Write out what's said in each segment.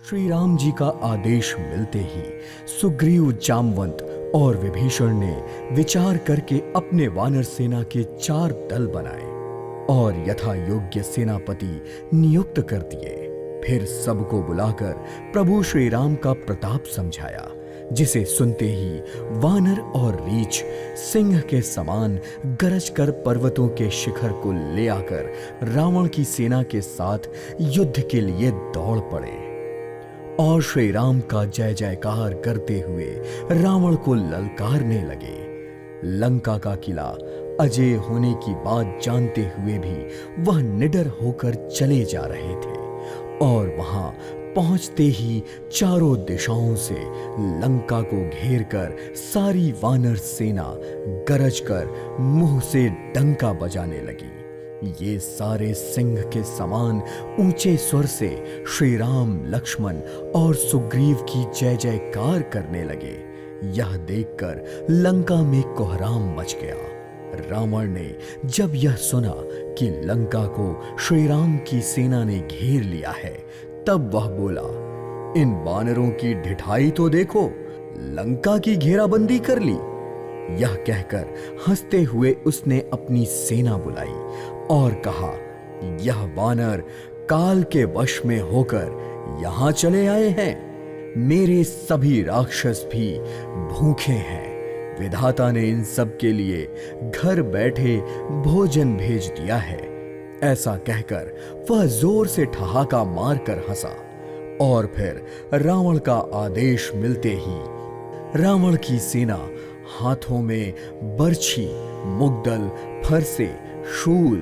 श्री राम जी का आदेश मिलते ही सुग्रीव, जामवंत और विभीषण ने विचार करके अपने वानर सेना के 4 दल बनाए और यथा योग्य सेनापति नियुक्त कर दिए। फिर सबको बुलाकर प्रभु श्री राम का प्रताप समझाया, जिसे सुनते ही वानर और रीछ सिंह के समान गरज कर पर्वतों के शिखर को ले आकर रावण की सेना के साथ युद्ध के लिए दौड़ पड़े और श्री राम का जय जयकार करते हुए रावण को ललकारने लगे। लंका का किला अजय होने की बात जानते हुए भी वह निडर होकर चले जा रहे थे और वहां पहुंचते ही चारों दिशाओं से लंका को घेर कर सारी वानर सेना गरज कर मुंह से डंका बजाने लगी। ये सारे सिंह के समान ऊंचे स्वर से श्री राम, लक्ष्मण और सुग्रीव की जय जयकार करने लगे। यह देखकर लंका में कोहराम मच गया। रावण ने जब यह सुना कि लंका को श्री राम की सेना ने घेर लिया है, तब वह बोला, इन वानरों की ढिठाई तो देखो, लंका की घेराबंदी कर ली। यह कहकर हंसते हुए उसने अपनी सेना बुलाई और कहा, यह वानर काल के वश में होकर यहां चले आए हैं। मेरे सभी राक्षस भी भूखे हैं। विधाता ने इन सब के लिए घर बैठे भोजन भेज दिया है। ऐसा कहकर वह जोर से ठहाका मारकर हंसा और फिर रावण का आदेश मिलते ही रावण की सेना हाथों में बर्छी, मुग्दल, फरसे, शूल,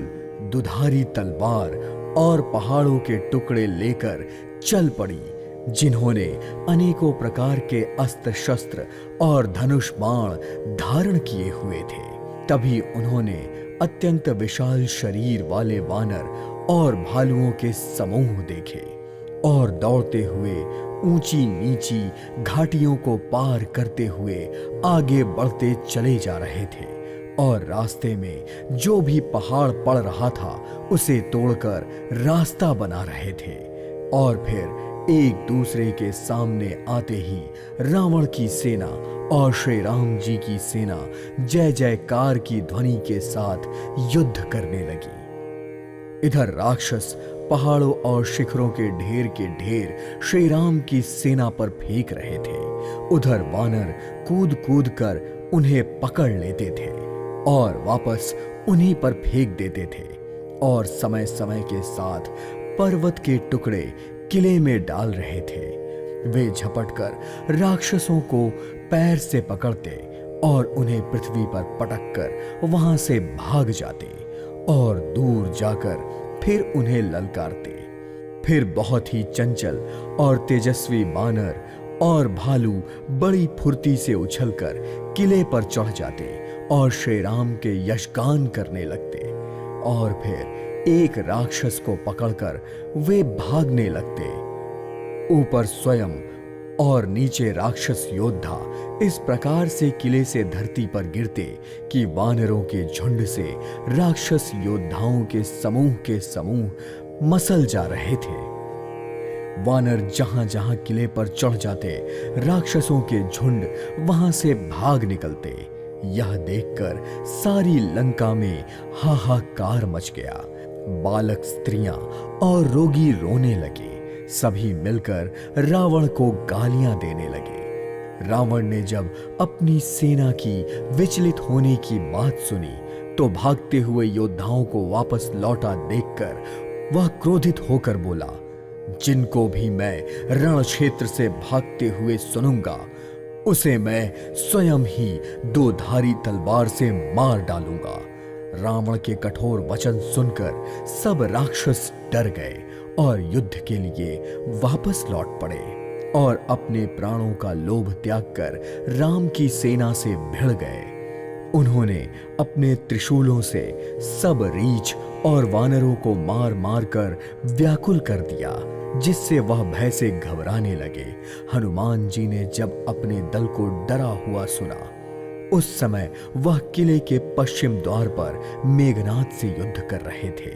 दुधारी तलवार और पहाड़ों के टुकड़े लेकर चल पड़ी, जिन्होंने अनेकों प्रकार के अस्त्र शस्त्र और धनुष बाण धारण किए हुए थे। तभी उन्होंने अत्यंत विशाल शरीर वाले वानर और भालुओं के समूह देखे और दौड़ते हुए ऊंची नीची घाटियों को पार करते हुए आगे बढ़ते चले जा रहे थे और रास्ते में जो भी पहाड़ पड़ रहा था उसे तोड़कर रास्ता बना रहे थे। और फिर एक दूसरे के सामने आते ही रावण की सेना और श्री राम जी की सेना जय जयकार की ध्वनि के साथ युद्ध करने लगी। इधर राक्षस पहाड़ों और शिखरों के ढेर श्री राम की सेना पर फेंक रहे थे। उधर वानर कूद कूद कर उन्हें पकड़ लेते थे और वापस उन्हीं पर फेंक देते थे और समय समय के साथ पर्वत के टुकड़े किले में डाल रहे थे। वे झपटकर राक्षसों को पैर से पकड़ते और उन्हें पृथ्वी पर पटककर वहां से भाग जाते और दूर जाकर फिर उन्हें ललकारते। फिर बहुत ही चंचल और तेजस्वी बानर और भालू बड़ी फुर्ती से उछलकर किले पर चढ़ जाते और श्री राम के यशगान करने लगते और फिर एक राक्षस को पकड़कर वे भागने लगते। ऊपर स्वयं और नीचे राक्षस योद्धा इस प्रकार से किले से धरती पर गिरते कि वानरों के झुंड से राक्षस योद्धाओं के समूह मसल जा रहे थे। वानर जहां जहां किले पर चढ़ जाते, राक्षसों के झुंड वहां से भाग निकलते। यह देखकर सारी लंका में हाहाकार मच गया। बालक, स्त्रियां और रोगी रोने लगे। सभी मिलकर रावण को गालियां देने लगे। रावण ने जब अपनी सेना की विचलित होने की बात सुनी तो भागते हुए योद्धाओं को वापस लौटा देखकर वह क्रोधित होकर बोला, जिनको भी मैं रण क्षेत्र से भागते हुए सुनूंगा उसे मैं स्वयं ही 2 धारी तलवार से मार डालूंगा। रावण के कठोर वचन सुनकर सब राक्षस डर गए और युद्ध के लिए वापस लौट पड़े और अपने प्राणों का लोभ त्याग कर राम की सेना से भिड़ गए। उन्होंने अपने त्रिशूलों से सब रीछ और वानरों को मार मार कर व्याकुल कर दिया, जिससे वह भय से घबराने लगे। हनुमान जी ने जब अपने दल को डरा हुआ सुना, उस समय वह किले के पश्चिम द्वार पर मेघनाद से युद्ध कर रहे थे।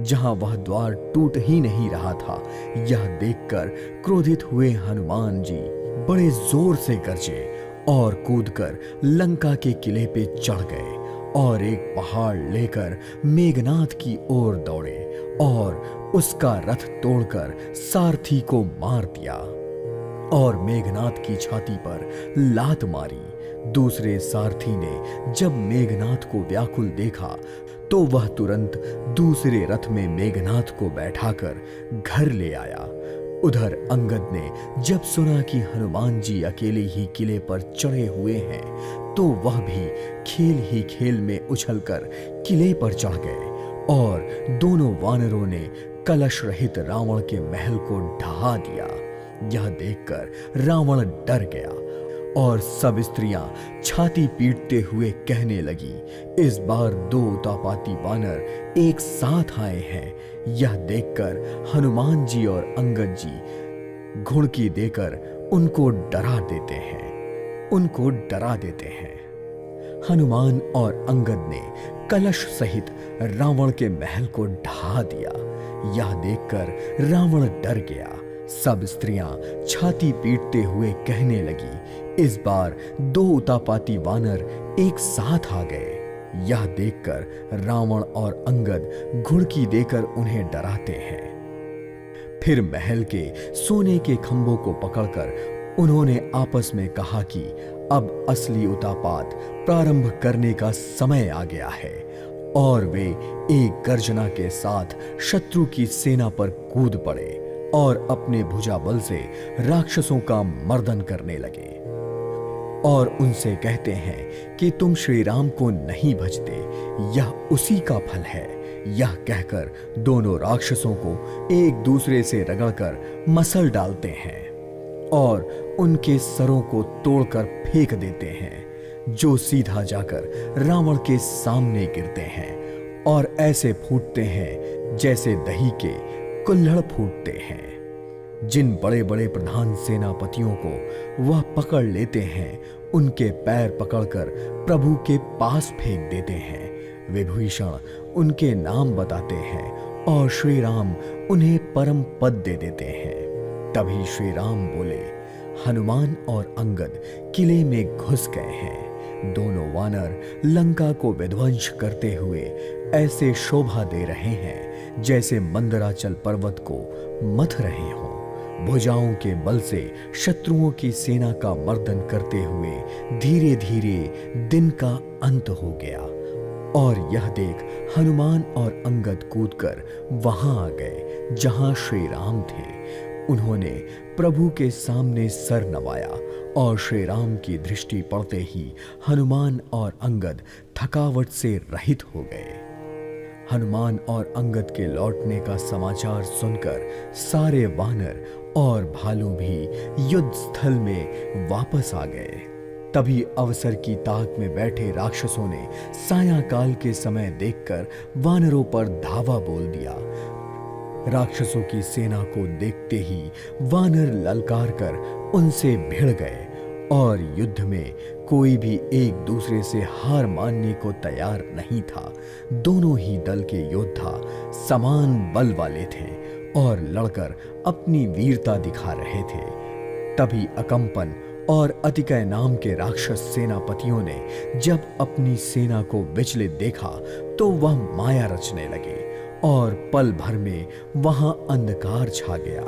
जहां वह द्वार टूट ही नहीं रहा था, यह देखकर क्रोधित हुए हनुमान जी बड़े जोर से गरजे और कूदकर लंका के किले पे चढ़ गए और एक पहाड़ लेकर मेघनाद की ओर दौड़े और उसका रथ तोड़कर सारथी को मार दिया और मेघनाद की छाती पर लात मारी। दूसरे सारथी ने जब मेघनाद को व्याकुल देखा तो वह तुरंत दूसरे रथ में मेघनाद को बैठाकर घर ले आया। उधर अंगद ने जब सुना कि हनुमान जी अकेले ही किले पर चढ़े हुए हैं तो वह भी खेल ही खेल में उछलकर किले पर चढ़ गए और दोनों वानरों ने कलश रहित रावण के महल को ढहा दिया। यह देखकर रावण डर गया और सब स्त्रियां छाती पीटते हुए कहने लगी, इस बार दो उतापाती वानर एक साथ आए हैं। यह देखकर हनुमान जी और अंगद जी घुड़की देकर उनको डरा देते हैं। हनुमान और अंगद ने कलश सहित रावण के महल को ढहा दिया। यह देखकर रावण डर गया। सब स्त्रियां छाती पीटते हुए कहने लगी, इस बार दो उतापाती वानर एक साथ आ गए। यह देखकर रावण और अंगद घुड़की देकर उन्हें डराते हैं। फिर महल के सोने के खंभों को पकड़कर उन्होंने आपस में कहा कि अब असली उतापात प्रारंभ करने का समय आ गया है और वे एक गर्जना के साथ शत्रु की सेना पर कूद पड़े और अपने भुजाबल से राक्षसों का मर्दन करने लगे और उनसे कहते हैं कि तुम श्री राम को नहीं भजते, यह उसी का फल है। यह कहकर दोनों राक्षसों को एक दूसरे से रगड़कर मसल डालते हैं और उनके सरों को तोड़कर फेंक देते हैं, जो सीधा जाकर रावण के सामने गिरते हैं और ऐसे फूटते हैं जैसे दही के कुल्हड़ फूटते हैं। जिन बड़े बड़े प्रधान सेनापतियों को वह पकड़ लेते हैं, उनके पैर पकड़कर प्रभु के पास फेंक देते हैं। विभीषण उनके नाम बताते हैं और श्री राम उन्हें परम पद दे देते हैं। तभी श्री राम बोले, हनुमान और अंगद किले में घुस गए हैं। दोनों वानर लंका को विध्वंस करते हुए ऐसे शोभा दे रहे हैं जैसे मंदराचल पर्वत को मथ रहे हों। भुजाओं के बल से शत्रुओं की सेना का मर्दन करते हुए धीरे धीरे दिन का अंत हो गया और यह देख हनुमान और अंगद कूदकर वहां आ गए जहां श्री राम थे। उन्होंने प्रभु के सामने सर नवाया और श्री राम की दृष्टि पड़ते ही हनुमान और अंगद थकावट से रहित हो गए। हनुमान और अंगद के लौटने का समाचार सुनकर सारे वानर और भालू भी युद्ध स्थल में वापस आ गए। तभी अवसर की ताक में बैठे राक्षसों ने सायंकाल के समय देखकर वानरों पर धावा बोल दिया। राक्षसों की सेना को देखते ही वानर ललकार कर उनसे भिड़ गए और युद्ध में कोई भी एक दूसरे से हार मानने को तैयार नहीं था। दोनों ही दल के योद्धा समान बल वाले थे और लड़कर अपनी वीरता दिखा रहे थे। तभी अकंपन और अतिकय नाम के राक्षस सेनापतियों ने जब अपनी सेना को विचलित देखा तो वह माया रचने लगे और पल भर में वहां अंधकार छा गया।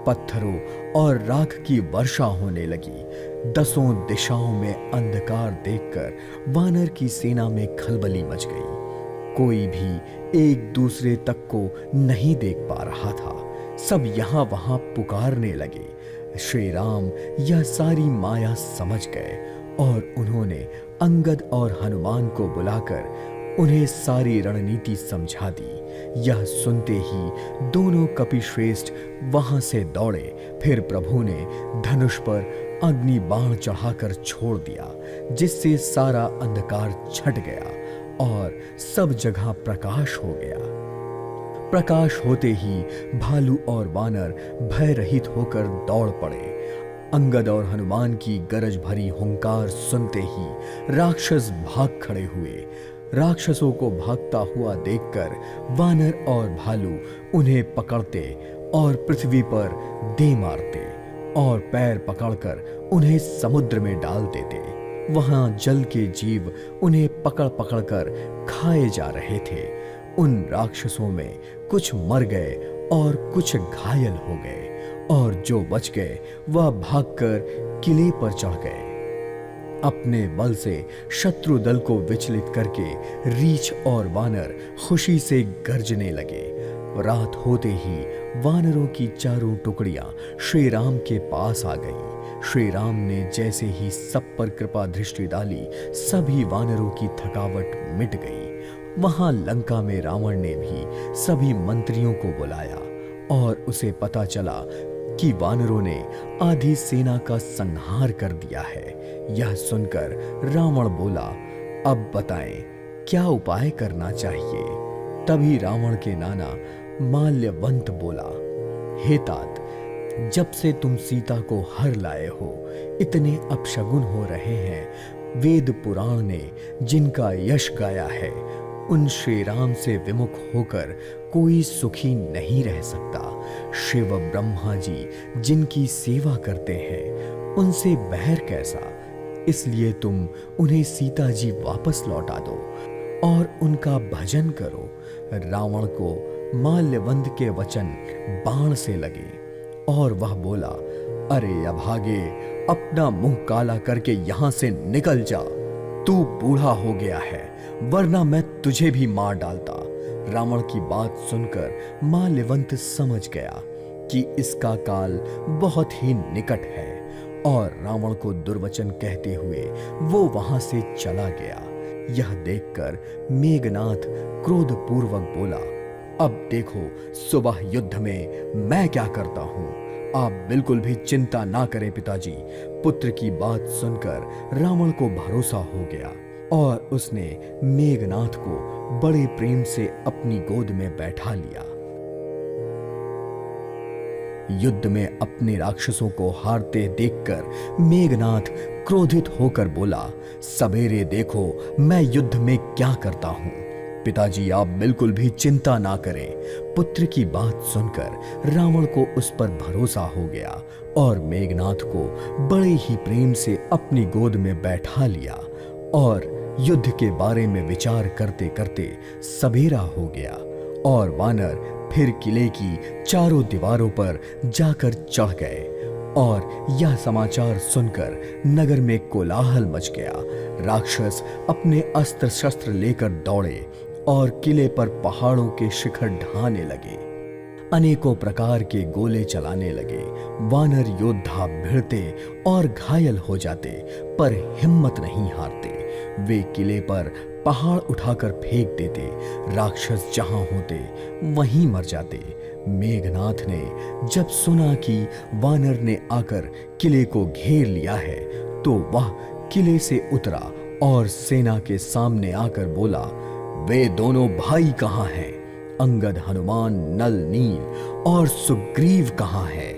पत्थरों और राख की वर्षा होने लगी। दसों दिशाओं में अंधकार देखकर वानर की सेना में खलबली मच गई। कोई भी एक दूसरे तक को नहीं देख पा रहा था। सब यहाँ वहां पुकारने लगे। श्री राम यह सारी माया समझ गए और उन्होंने अंगद और हनुमान को बुलाकर उन्हें सारी रणनीति समझा दी। यह सुनते ही दोनों कपिश्रेष्ठ वहां से दौड़े। फिर प्रभु ने धनुष पर अग्नि बाण चढ़ाकर छोड़ दिया, जिससे सारा अंधकार छट गया और सब जगह प्रकाश हो गया। प्रकाश होते ही भालू और वानर भय रहित होकर दौड़ पड़े। अंगद और हनुमान की गरज भरी हुंकार सुनते ही राक्षस भाग खड़े हुए। राक्षसों को भागता हुआ देखकर वानर और भालू उन्हें पकड़ते और पृथ्वी पर दे मारते और पैर पकड़कर उन्हें समुद्र में डाल देते। वहां जल के जीव उन्हें पकड़ पकड़ कर खाए जा रहे थे। उन राक्षसों में कुछ मर गए और कुछ घायल हो गए, और जो बच गए वह भागकर किले पर चढ़ गए। अपने बल से शत्रु दल को विचलित करके रीछ और वानर खुशी से गरजने लगे। रात होते ही वानरों की चारों टुकड़ियां श्री राम के पास आ गईं। श्री राम ने जैसे ही सब पर कृपा दृष्टि डाली, सभी वानरों की थकावट मिट गई। वहां लंका में रावण ने भी सभी मंत्रियों को बुलाया और उसे पता चला कि वानरों ने आधी सेना का संहार कर दिया है। यह सुनकर रावण बोला, अब बताएं क्या उपाय करना चाहिए। तभी रावण के नाना माल्यवंत बोला, हे तात, जब से तुम सीता को हर लाए हो, इतने अपशगुन हो रहे हैं। वेद पुराण ने जिनका यश गाया है, उन श्री राम से विमुख होकर कोई सुखी नहीं रह सकता। शिव ब्रह्मा जी जिनकी सेवा करते हैं, उनसे बैर कैसा। इसलिए तुम उन्हें सीता जी वापस लौटा दो और उनका भजन करो। रावण को माल्यवंत के वचन बाण से लगे और वह बोला, अरे अभागे, अपना मुंह काला करके यहां से निकल जा। तू बूढ़ा हो गया है, वरना मैं तुझे भी मार डालता। रावण की बात सुनकर माल्यवंत समझ गया कि इसका काल बहुत ही निकट है, और रावण को दुर्वचन कहते हुए वो वहां से चला गया। यह देखकर मेघनाथ क्रोधपूर्वक बोला, अब देखो सुबह युद्ध में मैं क्या करता हूं। आप बिल्कुल भी चिंता ना करें पिताजी। पुत्र की बात सुनकर रावण को भरोसा हो गया और उसने मेघनाथ को बड़े प्रेम से अपनी गोद में बैठा लिया। युद्ध में अपने राक्षसों को हारते देखकर मेघनाथ क्रोधित होकर बोला, सवेरे देखो मैं युद्ध में क्या करता हूं। पिताजी आप बिल्कुल भी चिंता ना करें। पुत्र की बात सुनकर रावण को उस पर भरोसा हो गया और मेघनाथ को बड़े ही प्रेम से अपनी गोद में बैठा लिया, और युद्ध के बारे में विचार करते करते सवेरा हो गया और वानर फिर किले की चारों दीवारों पर जाकर चढ़ गए। और यह समाचार सुनकर नगर में कोलाहल मच गया। राक्षस अपने अस्त्र शस्त्र लेकर दौड़े और किले पर पहाड़ों के शिखर ढाने लगे। अनेकों प्रकार के गोले चलाने लगे। वानर योद्धा भिड़ते और घायल हो जाते, पर हिम्मत नहीं हारते। वे किले पर पहाड़ उठाकर फेंक देते। राक्षस जहां होते वहीं मर जाते। मेघनाथ ने जब सुना कि वानर ने आकर किले को घेर लिया है, तो वह किले से उतरा और सेना के सामने आकर बोला, वे दोनों भाई कहाँ हैं? अंगद, हनुमान, नल, नील और सुग्रीव कहाँ है?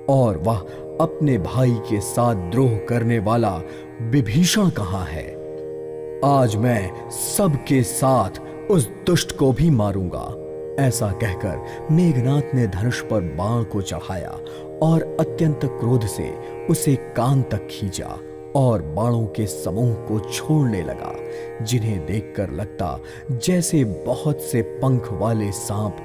और वह अपने भाई के साथ द्रोह करने वाला विभीषण कहाँ है? आज मैं सबके साथ उस दुष्ट को भी मारूंगा। ऐसा कहकर मेघनाथ ने धनुष पर बाण को चढ़ाया और अत्यंत क्रोध से उसे कान तक खींचा और बाणों के समूह को छोड़ने लगा, जिन्हें देखकर लगता जैसे बहुत से पंख वाले सांप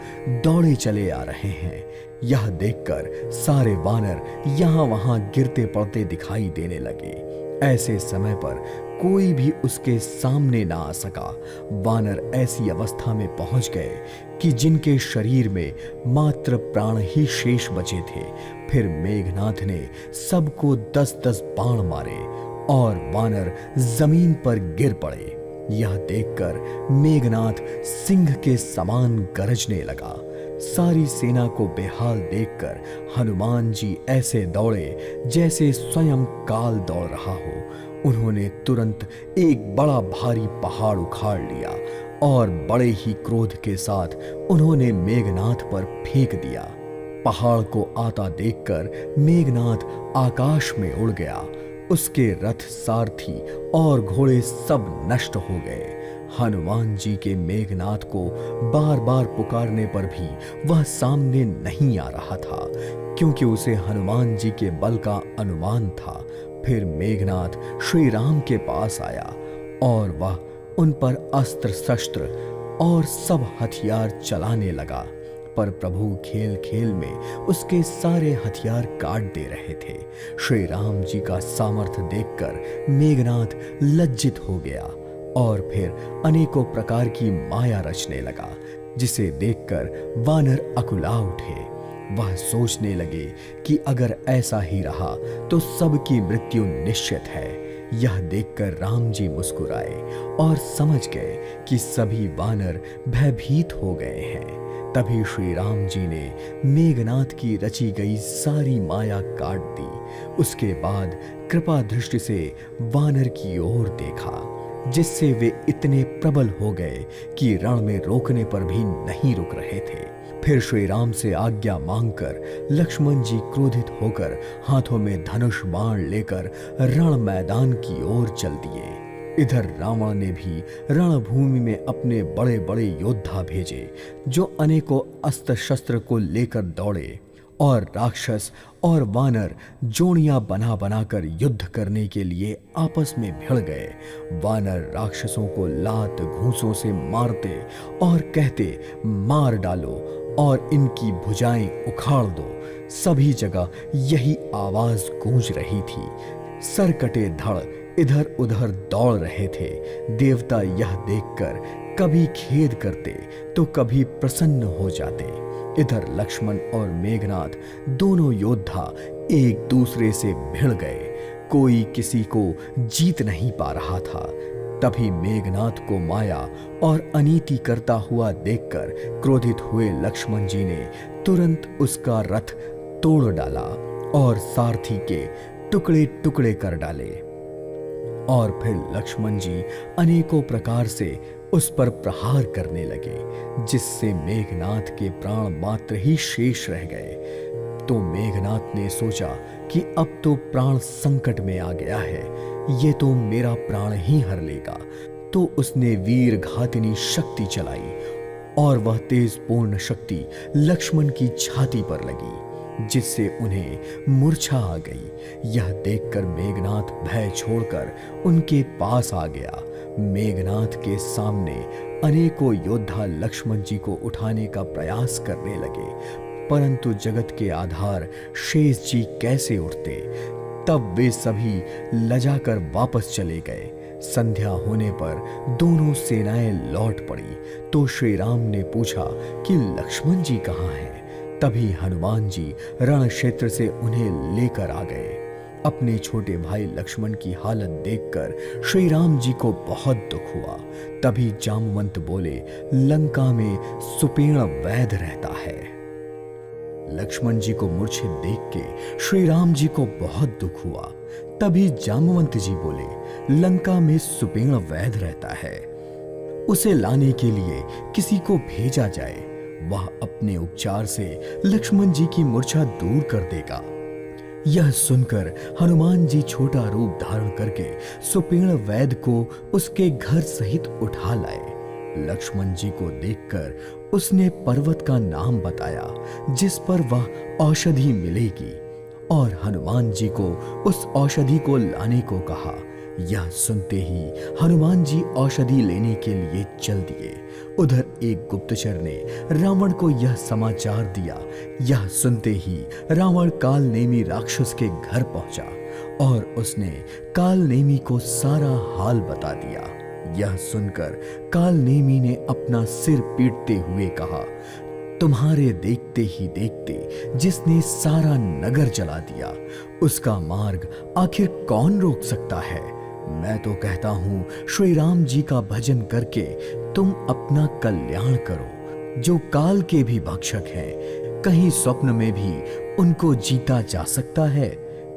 दौड़े चले आ रहे हैं। यह देखकर सारे वानर यहाँ वहां गिरते पड़ते दिखाई देने लगे। ऐसे समय पर कोई भी उसके सामने ना आ सका। वानर ऐसी अवस्था में पहुंच गए कि जिनके शरीर में मात्र प्राण ही शेष बचे थे। फिर मेघनाथ ने सबको 10-10 बाण मारे और वानर जमीन पर गिर पड़े। यह देखकर मेघनाथ सिंह के समान गरजने लगा। सारी सेना को बेहाल देखकर हनुमान जी ऐसे दौड़े जैसे स्वयं काल दौड़ रहा हो। उन्होंने तुरंत एक बड़ा भारी पहाड़ उखाड़ लिया और बड़े ही क्रोध के साथ उन्होंने मेघनाथ पर फेंक दिया। पहाड़ को आता देखकर मेघनाथ आकाश में उड़ गया। उसके रथ, सारथी और घोड़े सब नष्ट हो गए। हनुमान जी के मेघनाथ को बार बार पुकारने पर भी वह सामने नहीं आ रहा था, क्योंकि उसे हनुमान जी के बल का अनुमान था। फिर मेघनाथ श्री राम के पास आया और वह उन पर अस्त्र शस्त्र और सब हथियार चलाने लगा, पर प्रभु खेल खेल में उसके सारे हथियार काट दे रहे थे। श्री राम जी का सामर्थ्य देखकर मेघनाथ लज्जित हो गया और फिर अनेकों प्रकार की माया रचने लगा, जिसे देखकर वानर अकुला उठे। वह सोचने लगे कि अगर ऐसा ही रहा तो सबकी मृत्यु निश्चित है। यह देखकर राम जी मुस्कुराए और समझ गए कि सभी वानर भयभीत हो गए हैं। तभी श्री राम जी ने मेघनाथ की रची गई सारी माया काट दी। उसके बाद कृपा दृष्टि से वानर की ओर देखा, जिससे वे इतने प्रबल हो गए कि रण में रोकने पर भी नहीं रुक रहे थे। फिर श्री राम से आज्ञा मांगकर लक्ष्मण जी क्रोधित होकर हाथों में धनुष बाण लेकर रण मैदान की ओर चल दिए। इधर रावण ने भी रणभूमि में अपने बड़े बड़े योद्धा भेजे, जो अनेकों अस्त्र शस्त्र को लेकर दौड़े, और राक्षस और वानर जोड़ियां बना बनाकर युद्ध करने के लिए आपस में भिड़ गए। वानर राक्षसों को लात घूंसों से मारते और कहते, मार डालो और इनकी भुजाएं उखाड़ दो। सभी जगह यही आवाज गूंज रही थी। सरकटे धड़ इधर उधर दौड़ रहे थे। देवता यह देखकर कभी खेद करते तो कभी प्रसन्न हो जाते। इधर लक्ष्मण और मेघनाथ दोनों योद्धा एक दूसरे से भिड़ गए। कोई किसी को जीत नहीं पा रहा था। तभी मेघनाथ को माया और अनीति करता हुआ देखकर क्रोधित हुए लक्ष्मण जी ने तुरंत उसका रथ तोड़ डाला और सारथी के टुकड़े टुकड़े कर डाले। और फिर लक्ष्मण जी अनेकों प्रकार से उस पर प्रहार करने लगे, जिससे मेघनाथ के प्राण मात्र ही शेष रह गए। तो मेघनाथ ने सोचा कि अब तो प्राण संकट में आ गया है, ये तो मेरा प्राण ही हर लेगा। तो उसने वीर घातिनी शक्ति चलाई और वह तेज पूर्ण शक्ति लक्ष्मण की छाती पर लगी, जिससे उन्हें मूर्छा आ गई। यह देखकर मेघनाथ भय छोड़कर उनके पास आ गया। मेघनाथ के सामने अनेकों योद्धा लक्ष्मण जी को उठाने का प्रयास करने लगे, परंतु जगत के आधार शेष जी कैसे उठते। तब वे सभी लजाकर वापस चले गए। संध्या होने पर दोनों सेनाएं लौट पड़ी। तो श्री राम ने पूछा कि लक्ष्मण जी कहाँ हैं? तभी हनुमान जी रण क्षेत्र से उन्हें लेकर आ गए। अपने छोटे भाई लक्ष्मण की हालत देखकर श्री राम जी को बहुत दुख हुआ। तभी जामवंत बोले, लंका में सुपेण वैद रहता है। लक्ष्मण जी को मूर्छित देख के श्री राम जी को बहुत दुख हुआ। तभी जामवंत जी बोले, लंका में सुपेण वैद रहता है, उसे लाने के लिए किसी को भेजा जाए। वह अपने उपचार से लक्ष्मण जी की मूर्छा दूर कर देगा। यह सुनकर हनुमान जी छोटा रूप धारण करके सुपेण वैद को उसके घर सहित उठा लाए। लक्ष्मण जी को देखकर उसने पर्वत का नाम बताया, जिस पर वह औषधि मिलेगी, और हनुमान जी को उस औषधि को लाने को कहा। यह सुनते ही हनुमान जी औषधि लेने के लिए चल दिए। उधर एक गुप्तचर ने रावण को यह समाचार दिया। यह सुनते ही रावण कालनेमी राक्षस के घर पहुंचा और उसने कालनेमी को सारा हाल बता दिया। यह सुनकर कालनेमी ने अपना सिर पीटते हुए कहा, तुम्हारे देखते ही देखते जिसने सारा नगर जला दिया, उसका मार्ग आखिर कौन रोक सकता है? मैं तो कहता हूं, श्री राम जी का भजन करके तुम अपना कल्याण करो, जो काल के भी भक्षक हैं। कहीं स्वप्न में भी उनको जीता जा सकता है।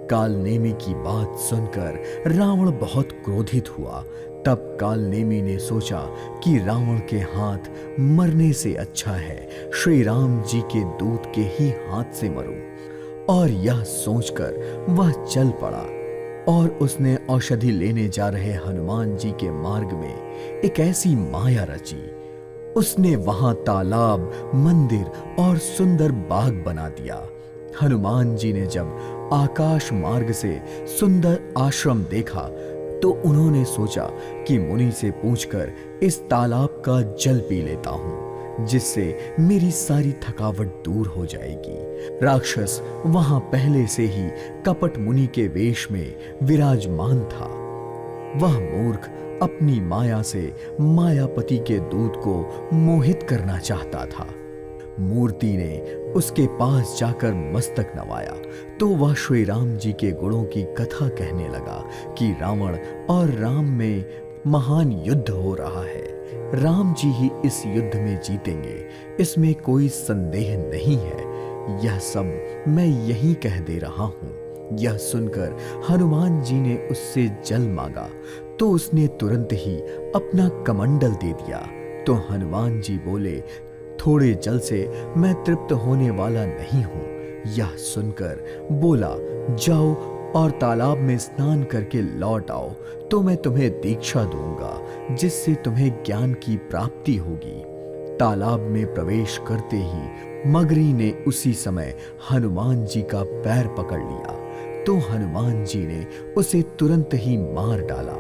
कालनेमी की बात सुनकर रावण बहुत क्रोधित हुआ। तब कालनेमी ने सोचा कि रावण के हाथ मरने से अच्छा है श्री राम जी के दूत के ही हाथ से मरूं, और यह सोचकर वह चल पड़ा। और उसने औषधि लेने जा रहे हनुमान जी के मार्ग में एक ऐसी माया रची। उसने वहां तालाब, मंदिर और सुंदर बाग बना दिया। हनुमान जी ने जब आकाश मार्ग से सुंदर आश्रम देखा तो उन्होंने सोचा कि मुनि से पूछकर इस तालाब का जल पी लेता हूं, जिससे मेरी सारी थकावट दूर हो जाएगी। राक्षस वहां पहले से ही कपट मुनि के वेश में विराजमान था। वह मूर्ख अपनी माया से मायापति के दूत को मोहित करना चाहता था। मूर्ति ने उसके पास जाकर मस्तक नवाया तो वह श्री राम जी के गुणों की कथा कहने लगा कि रावण और राम में महान युद्ध हो रहा है। राम जी ही इस युद्ध में जीतेंगे, इसमें कोई संदेह नहीं है। यह सब मैं यही कह दे रहा हूं। यह सुनकर हनुमान जी ने उससे जल मांगा तो उसने तुरंत ही अपना कमंडल दे दिया। तो हनुमान जी बोले, थोड़े जल से मैं तृप्त होने वाला नहीं हूं। यह सुनकर बोला, जाओ और तालाब में स्नान करके लौट आओ तो मैं तुम्हें दीक्षा दूंगा, जिससे तुम्हें ज्ञान की प्राप्ति होगी। तालाब में प्रवेश करते ही मगरी ने उसी समय हनुमान जी का पैर पकड़ लिया तो हनुमान जी ने उसे तुरंत ही मार डाला।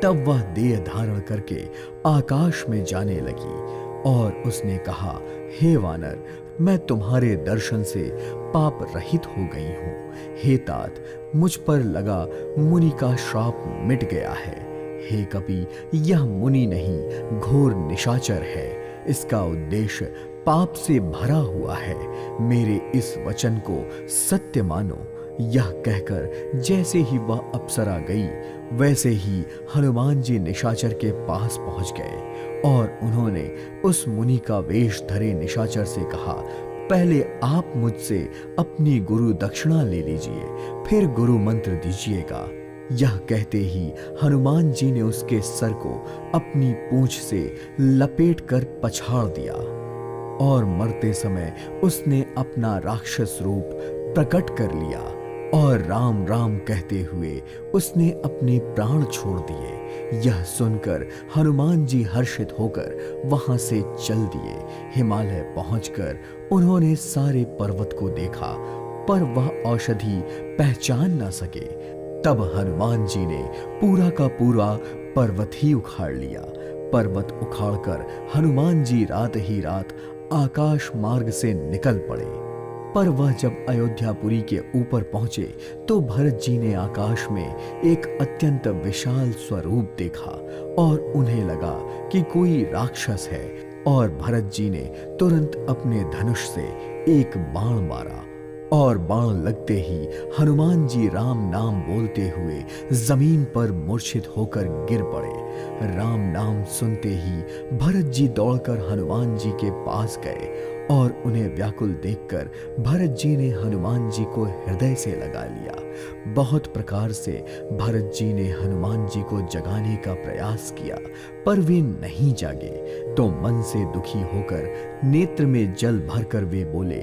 तब वह देह धारण करके आकाश में जाने लगी और उसने कहा, हे वानर, मैं तुम्हारे दर्शन से पाप रहित हो गई हूं। हे तात, मुझ पर लगा मुनि का श्राप मिट गया है। हे कपि, यह मुनि नहीं घोर निशाचर है। इसका उद्देश्य पाप से भरा हुआ है। मेरे इस वचन को सत्य मानो। यह कहकर जैसे ही वह अप्सरा गई वैसे ही हनुमान जी निशाचर के पास पहुंच गए और उन्होंने उस मुनि का वेश धरे निशाचर से कहा, पहले आप मुझसे अपनी गुरु दक्षिणा ले लीजिए, फिर गुरु मंत्र दीजिएगा। यह कहते ही हनुमान जी ने उसके सर को अपनी पूंछ से लपेटकर पछाड़ दिया और मरते समय उसने अपना राक्षस रूप प्रकट कर लिया और राम राम कहते हुए उसने अपने प्राण छोड़ दिए। यह सुनकर हनुमान जी हर्षित होकर वहां से चल दिए। हिमालय पहुंचकर उन्होंने सारे पर्वत को देखा पर वह औषधि पहचान न सके। तब हनुमान जी ने पूरा का पूरा पर्वत ही उखाड़ लिया। पर्वत उखाड़कर हनुमान जी रात ही रात आकाश मार्ग से निकल पड़े। पर वह जब अयोध्यापुरी के ऊपर पहुंचे तो भरत जी ने आकाश में एक अत्यंत विशाल स्वरूप देखा और उन्हें लगा कि कोई राक्षस है और भरत जी ने तुरंत अपने धनुष से एक बाण मारा और बाण लगते ही हनुमान जी राम नाम बोलते हुए जमीन पर मूर्छित होकर गिर पड़े। राम नाम सुनते ही भरत जी दौड़कर हनुमान जी के पास गए और उन्हें व्याकुल देखकर भरत जी ने हनुमान जी को हृदय से लगा लिया। बहुत प्रकार से भरत जी ने हनुमान जी को जगाने का प्रयास किया पर वे नहीं जागे। तो मन से दुखी होकर नेत्र में जल भरकर वे बोले,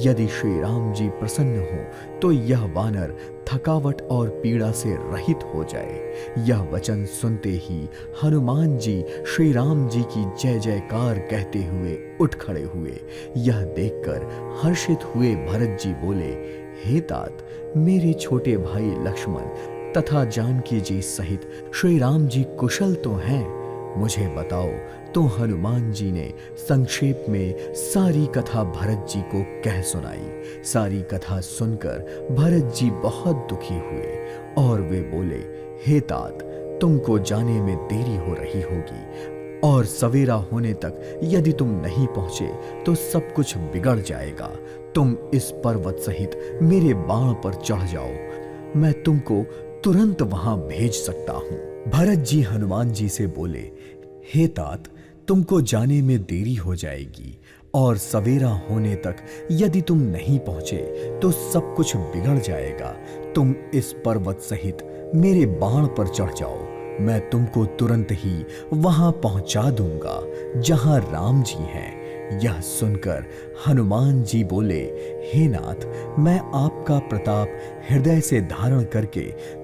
यदि श्री राम जी प्रसन्न हो तो यह वानर थकावट और पीड़ा से रहित हो जाए। यह वचन सुनते ही हनुमान जी श्री राम जी की जय जयकार कहते हुए उठ खड़े हुए। यह देखकर हर्षित हुए भरत जी बोले, हे तात, मेरे छोटे भाई लक्ष्मण तथा जानकी जी सहित श्री राम जी कुशल तो हैं? मुझे बताओ। तो हनुमान जी ने संक्षेप में सारी कथा भरत जी को कह सुनाई। सारी कथा सुनकर भरत जी बहुत दुखी हुए और वे बोले, हे तात, तुमको जाने में देरी हो रही होगी और सवेरा होने तक यदि तुम नहीं पहुंचे तो सब कुछ बिगड़ जाएगा। तुम इस पर्वत सहित मेरे बाण पर चढ़ जाओ, मैं तुमको तुरंत वहां भेज सकता हूं। भरत जी हनुमान जी से बोले, हे तात, तुमको जाने में देरी हो जाएगी और सवेरा होने तक यदि तुम नहीं पहुंचे तो सब कुछ बिगड़ जाएगा। तुम इस पर्वत सहित मेरे बाण पर चढ़ जाओ, मैं तुमको तुरंत ही वहां पहुंचा दूंगा जहां राम जी हैं। यह सुनकर हनुमान जी बोले, हे नाथ, मैं आपका प्रताप हृदय से धारण करके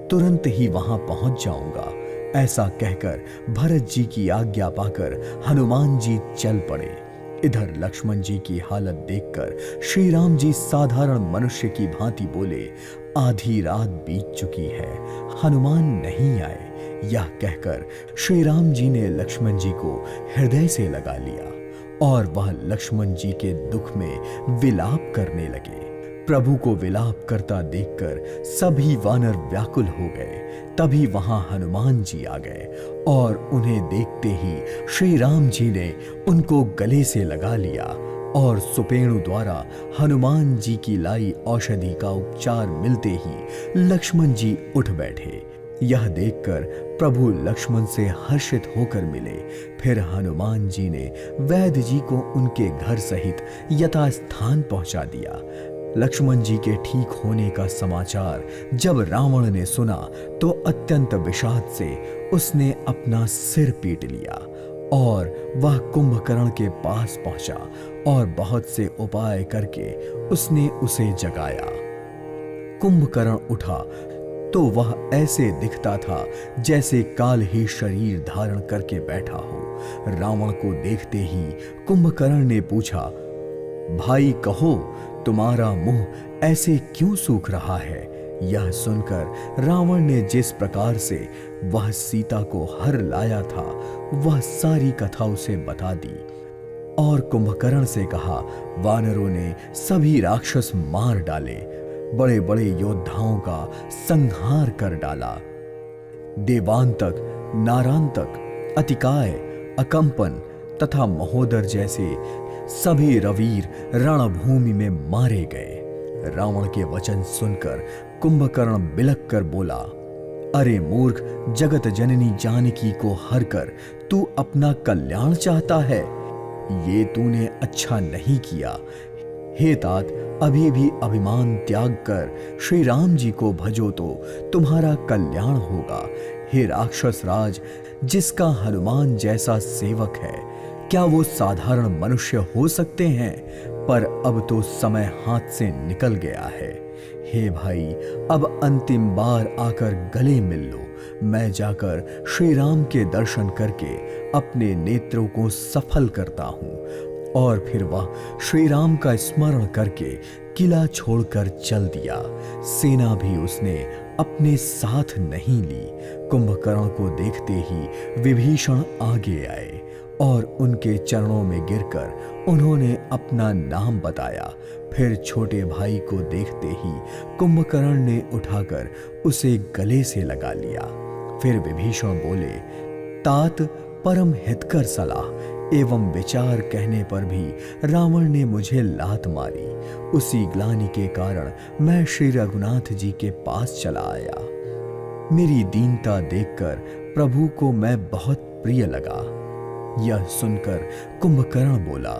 तुरंत ही वहां पहुंच जाऊंगा। ऐसा कहकर भरत जी की आज्ञा पाकर हनुमान जी चल पड़े। इधर लक्ष्मण जी की हालत देखकर श्री राम जी साधारण मनुष्य की भांति बोले, आधी रात बीत चुकी है, हनुमान नहीं आए। यह कहकर श्री राम जी ने लक्ष्मण जी को हृदय से लगा लिया और वह लक्ष्मण जी के दुख में विलाप करने लगे। प्रभु को विलाप करता देखकर सभी वानर व्याकुल हो गए। तभी वहां हनुमान जी आ गए और उन्हें देखते ही श्री राम जी ने उनको गले से लगा लिया और सुपेणु द्वारा हनुमान जी की लाई औषधि का उपचार मिलते ही लक्ष्मण जी उठ बैठे। यह देखकर प्रभु लक्ष्मण से हर्षित होकर मिले। फिर हनुमान जी ने वैद्य जी को उनके घर सहित यथास्थान पहुंचा दिया। लक्ष्मण जी के ठीक होने का समाचार जब रावण ने सुना तो अत्यंत विषाद से उसने अपना सिर पीट लिया और वह कुंभकर्ण के पास पहुंचा और बहुत से उपाय करके उसने उसे जगाया। कुंभकर्ण उठा तो वह ऐसे दिखता था जैसे काल ही शरीर धारण करके बैठा हो। रावण को देखते ही कुंभकर्ण ने पूछा, भाई कहो, तुम्हारा मुंह ऐसे क्यों सूख रहा है? यह सुनकर रावण ने जिस प्रकार से वह सीता को हर लाया था वह सारी कथा उसे बता दी और कुंभकर्ण से कहा, वानरों ने सभी राक्षस मार डाले, बड़े बड़े योद्धाओं का संहार कर डाला। देवांतक, नारांतक, अतिकाय, अकंपन तथा महोदर जैसे सभी रवीर रणभूमि में मारे गए। रावण के वचन सुनकर कुंभकर्ण बिलक कर बोला, अरे मूर्ख, जगत जननी जानकी को हर कर तू अपना कल्याण चाहता है? ये तूने अच्छा नहीं किया। हे तात, अभी भी अभिमान त्याग कर श्री राम जी को भजो तो तुम्हारा कल्याण होगा। हे राक्षस राज, जिसका हनुमान जैसा सेवक है, क्या वो साधारण मनुष्य हो सकते हैं? पर अब तो समय हाथ से निकल गया है। हे भाई, अब अंतिम बार आकर गले मिल लो। मैं जाकर श्री राम के दर्शन करके अपने नेत्रों को सफल करता हूं। और फिर वह श्री राम का स्मरण करके किला छोड़कर चल दिया। सेना भी उसने अपने साथ नहीं ली। कुंभकर्ण को देखते ही विभीषण आगे आए और उनके चरणों में गिरकर उन्होंने अपना नाम बताया। फिर छोटे भाई को देखते ही कुंभकर्ण ने उठाकर उसे गले से लगा लिया। फिर विभीषण बोले, तात, परम हितकर सलाह एवं विचार कहने पर भी रावण ने मुझे लात मारी। उसी ग्लानि के कारण मैं श्री रघुनाथ जी के पास चला आया। मेरी दीनता देखकर प्रभु को मैं बहुत प्रिय लगा। यह सुनकर कुंभकर्ण बोला,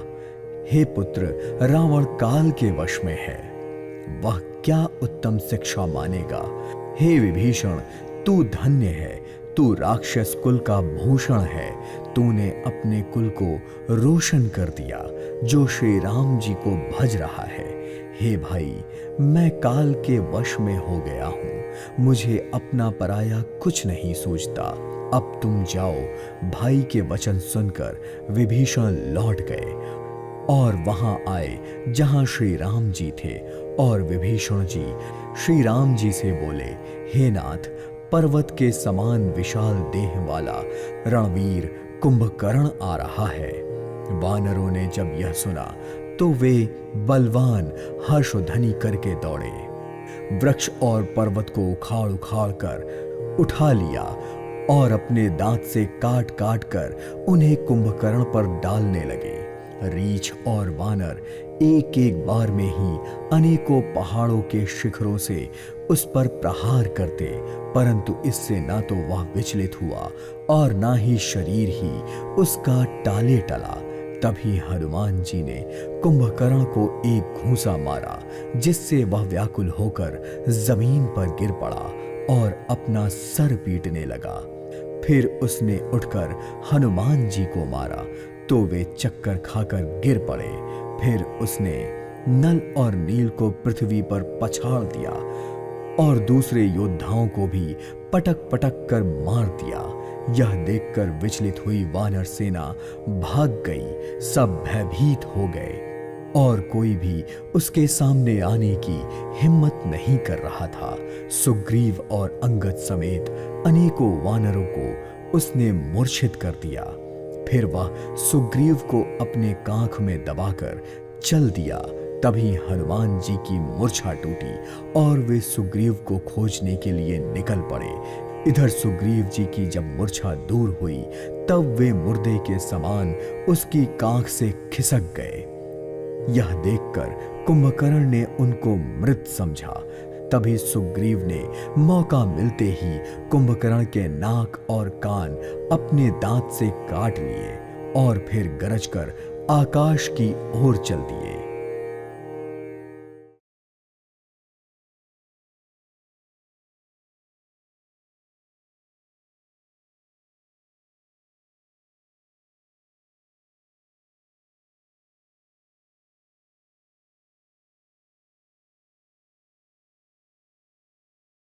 हे पुत्र, रावण काल के वश में है, वह क्या उत्तम शिक्षा मानेगा। हे विभीषण, तू धन्य है, तू राक्षस कुल का भूषण है। तूने अपने कुल को रोशन कर दिया जो श्री राम जी को भज रहा है। हे भाई, मैं काल के वश में हो गया हूं, मुझे अपना पराया कुछ नहीं सूझता। अब तुम जाओ। भाई के वचन सुनकर विभीषण लौट गए और वहां आए जहां श्री राम जी थे। और विभीषण जी श्री राम जी से बोले, हे नाथ, पर्वत के समान विशाल देह वाला रणवीर कुंभकर्ण आ रहा है। वानरों ने जब यह सुना तो वे बलवान हर्षध्वनि करके दौड़े, वृक्ष और पर्वत को उखाड़ उखाड़ कर उठा लिया और अपने दांत से काट काट कर उन्हें कुंभकर्ण पर डालने लगे। रीछ और वानर एक एक बार में ही अनेकों पहाड़ों के शिखरों से उस पर प्रहार करते, परंतु इससे ना तो वह विचलित हुआ और ना ही शरीर ही उसका टाले टला। तभी हनुमान जी ने कुंभकर्ण को एक घूंसा मारा, जिससे वह व्याकुल होकर जमीन पर गिर पड़ा और अपना सर पीटने लगा। फिर उसने उठकर हनुमान जी को मारा तो वे चक्कर खाकर गिर पड़े। फिर उसने नल और नील को पृथ्वी पर पछाड़ दिया और दूसरे योद्धाओं को भी पटक पटक कर मार दिया। यह देखकर विचलित हुई वानर सेना भाग गई। सब भयभीत हो गए और कोई भी उसके सामने आने की हिम्मत नहीं कर रहा था। सुग्रीव और अंगद समेत अनेकों वानरों को उसने मूर्छित कर दिया। फिर वह सुग्रीव को अपने कांख में दबाकर चल दिया। तभी हनुमान जी की मूर्छा टूटी और वे सुग्रीव को खोजने के लिए निकल पड़े। इधर सुग्रीव जी की जब मूर्छा दूर हुई तब वे मुर्दे के समान उसकी कांख से खिसक गए। यह देखकर कुंभकर्ण ने उनको मृत समझा। तभी सुग्रीव ने मौका मिलते ही कुंभकर्ण के नाक और कान अपने दांत से काट लिए और फिर गरजकर आकाश की ओर चल दिए।